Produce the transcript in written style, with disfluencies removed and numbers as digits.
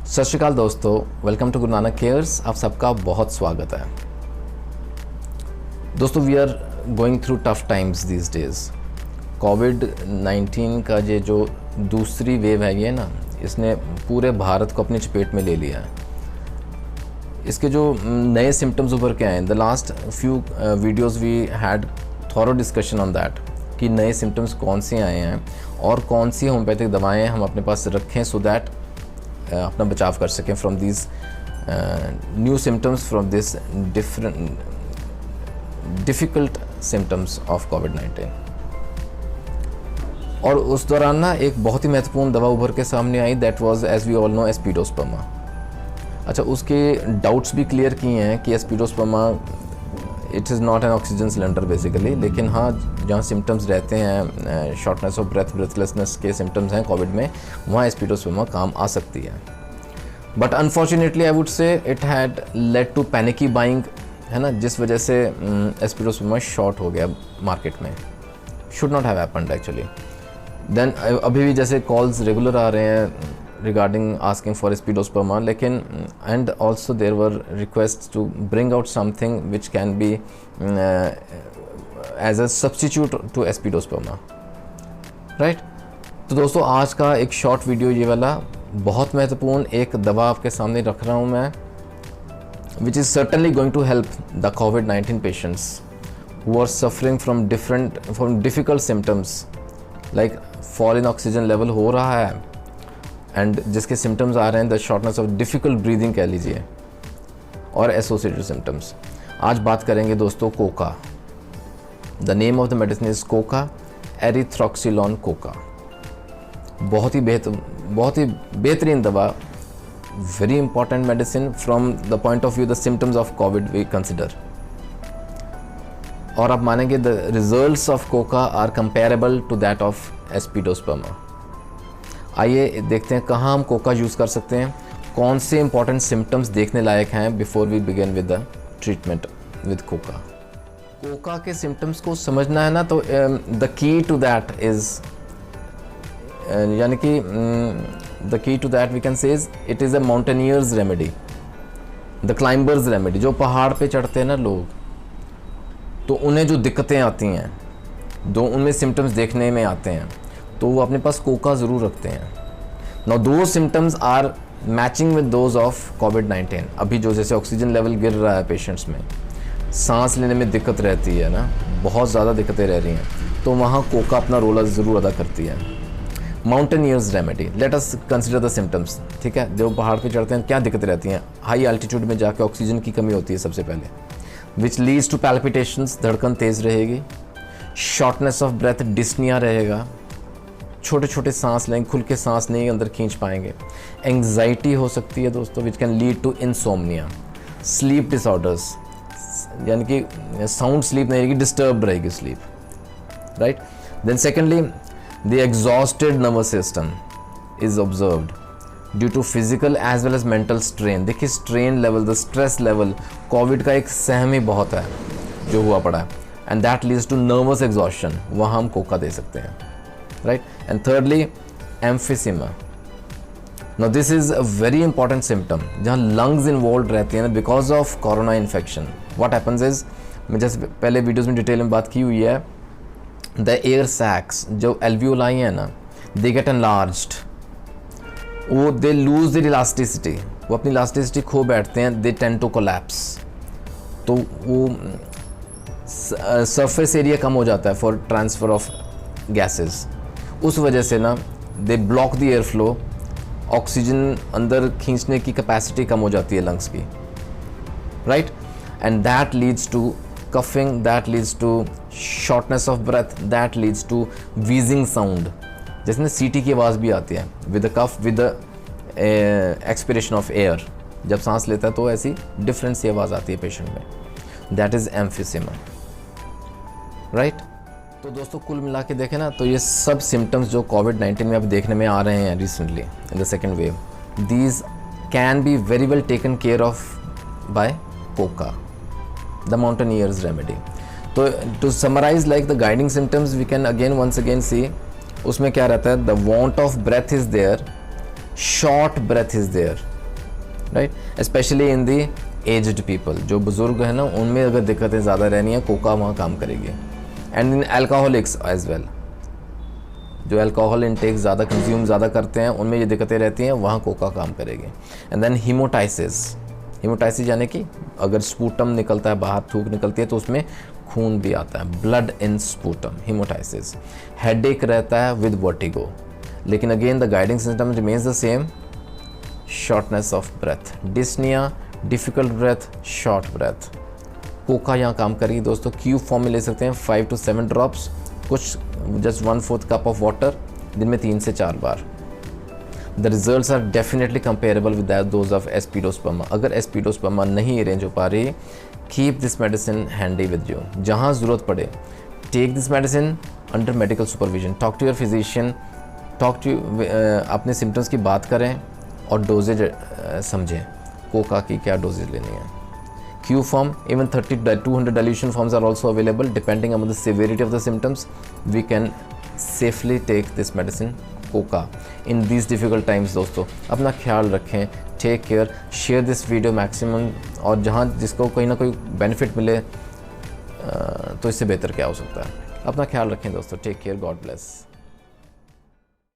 सत श्री अकाल दोस्तों, welcome to Guru Nanak cares. आप सबका बहुत स्वागत है। दोस्तों, we are going through tough times these days. कोविड-19 का ये जो दूसरी वेव है, ये ना, इसने पूरे भारत को अपनी चपेट में ले लिया है। इसके जो नए सिम्टम्स उभर के आए हैं, the last few videos we had thorough discussion on that कि नए सिम्टम्स कौन से आए हैं और कौन सी होम्योपैथिक दवाएं हम अपने पास रखें सो दैट अपना बचाव कर सकें from this new symptoms, from this difficult symptoms of कोविड-19। और उस दौरान ना एक बहुत ही महत्वपूर्ण दवा उभर के सामने आई, that was as we all know aspidosperma. अच्छा, उसके डाउट्स भी क्लियर किए हैं कि aspidosperma it is not an oxygen cylinder basically, लेकिन हाँ, जहाँ सिम्टम्स रहते हैं, शॉर्टनेस ऑफ ब्रेथ, ब्रेथलेसनेस के सिम्टम्स हैं कोविड में, वहाँ एस्पिडोस्पर्मा काम आ सकती है। But unfortunately I would say it had led to panicky buying, है ना, जिस वजह से एस्पिडोस्पर्मा शॉर्ट हो गया मार्केट में। Should not have happened actually. Then अभी भी जैसे कॉल्स रेगुलर आ रहे हैं regarding asking for espinosperma, लेकिन and also there were requests to bring out something which can be as a substitute to espinosperma, right? तो दोस्तों, आज का एक शॉर्ट वीडियो ये वाला बहुत महत्वपूर्ण एक दवा आपके सामने रख रहा हूँ मैं, which is certainly going to help the COVID-19 patients who are suffering from difficult symptoms like fall in oxygen level हो रहा है एंड जिसके सिम्टम्स आ रहे हैं the shortness of difficult breathing कह लीजिए, और एसोसिएटेड सिम्टम्स। आज बात करेंगे दोस्तों coca. The name of the medicine is coca, erythroxylon coca. बहुत ही बेहतरीन दवा, very important medicine from the point of view the symptoms of COVID we consider. और आप मानेंगे the results of coca are comparable to that of aspidosperma. आइए देखते हैं कहाँ हम कोका यूज़ कर सकते हैं, कौन से इंपॉर्टेंट सिम्टम्स देखने लायक हैं before we begin with the treatment with coca. Coca के सिम्टम्स को समझना है ना, तो the key to that is, यानी कि the key to that we can say is it is a mountaineers remedy, the climbers remedy. जो पहाड़ पे चढ़ते हैं ना लोग, तो उन्हें जो दिक्कतें आती हैं, जो उनमें सिम्टम्स देखने में आते हैं, तो वो अपने पास कोका ज़रूर रखते हैं। नाउ दो symptoms are matching with those of कोविड-19। अभी जो जैसे ऑक्सीजन लेवल गिर रहा है पेशेंट्स में, सांस लेने में दिक्कत रहती है ना, बहुत ज़्यादा दिक्कतें रह रही हैं, तो वहाँ कोका अपना रोल ज़रूर अदा करती है। Mountaineers remedy, let us consider the symptoms. ठीक है, जो पहाड़ पे चढ़ते हैं क्या दिक्कतें रहती हैं? हाई एल्टीट्यूड में जाके ऑक्सीजन की कमी होती है सबसे पहले, विच लीड्स टू पैल्पिटेशंस, धड़कन तेज़ रहेगी, शॉर्टनेस ऑफ ब्रेथ, डिस्निया रहेगा, छोटे छोटे सांस लेंगे, खुल के सांस नहीं अंदर खींच पाएंगे। एंग्जाइटी हो सकती है दोस्तों, which can lead to insomnia. Sleep disorders, यानी कि साउंड स्लीप नहीं रहेगी, डिस्टर्ब रहेगी sleep, right. Then secondly, the exhausted nervous system is observed due to physical as well as mental strain. देखिए, strain level, the stress level COVID का एक सहम ही बहुत है जो हुआ पड़ा है, and that leads to nervous exhaustion. वहाँ हम कोका दे सकते हैं, right? And thirdly, emphysema. Now this is a very important symptom जहाँ lungs involved रहती हैं ना because of corona infection. What happens is, मैं जैसे पहले वीडियोस में डिटेल में बात की हुई है, the air sacs जो alveoli हैं ना, they get enlarged, वो they lose their elasticity, वो अपनी elasticity खो बैठते हैं, they tend to collapse। तो वो surface area कम हो जाता है for transfer of gases। उस वजह से ना they block the air flow, oxygen अंदर खींचने की कैपेसिटी कम हो जाती है लंग्स की, right. And that leads to coughing, that leads to shortness of breath, that leads to wheezing sound, जैसे ना सीटी की आवाज़ भी आती है with the cough, with the expiration of air. जब सांस लेता है तो ऐसी डिफरेंट सी आवाज़ आती है पेशेंट में, दैट इज़ एम्फिसेमा, राइट। तो दोस्तों, कुल मिला के देखें ना, तो ये सब सिम्टम्स जो कोविड-19 में अब देखने में आ रहे हैं recently in the second wave, these can be very well taken care of by coca, the mountaineers remedy. तो to summarise like the guiding symptoms, we can once again see, उसमें क्या रहता है? The want of breath is there, short breath is there, right. Especially in the aged people, जो बुज़ुर्ग हैं ना, उनमें अगर दिक्कतें ज़्यादा रहनी है, कोका वहाँ काम करेगी। And in alcoholics as well, जो अल्कोहल इंटेक ज़्यादा कंज्यूम ज़्यादा करते हैं, उनमें ये दिक्कतें रहती हैं, वहाँ कोका काम करेगी। एंड देन हीमोटाइसिस, हीमोटाइसिस यानी कि अगर स्पूटम निकलता है बाहर, थूक निकलती है, तो उसमें खून भी आता है, blood in sputum, haemoptysis. Headache रहता है विद वर्टिगो, लेकिन again the guiding system remains the same, shortness of breath, dyspnoea, difficult breath, short breath. Coca यहाँ काम करेगी दोस्तों। क्यूब फॉर्म में ले सकते हैं 5 to 7 ड्रॉप्स, कुछ जस्ट 1/4 कप ऑफ वाटर, दिन में 3 से 4 बार। The results are definitely comparable with those of aspidosperma. अगर एस्पिडोस्पर्मा नहीं अरेंज हो पा रही, keep this medicine handy with you. जहाँ ज़रूरत पड़े, take this medicine under medical supervision, talk to your physician, talk to अपने सिम्टम्स की बात करें और डोजेज समझें, कोका की क्या डोजेज लेनी है। Q form, even 30 to 200 dilution forms are also available. Depending on the severity of the symptoms, we can safely take this medicine, coca, in these difficult times। दोस्तों अपना ख्याल रखें, take care, share this video maximum, और जहाँ जिसको कोई ना कोई बेनिफिट मिले तो इससे बेहतर क्या हो सकता है। अपना ख्याल रखें दोस्तों, टेक केयर, गॉड ब्लेस।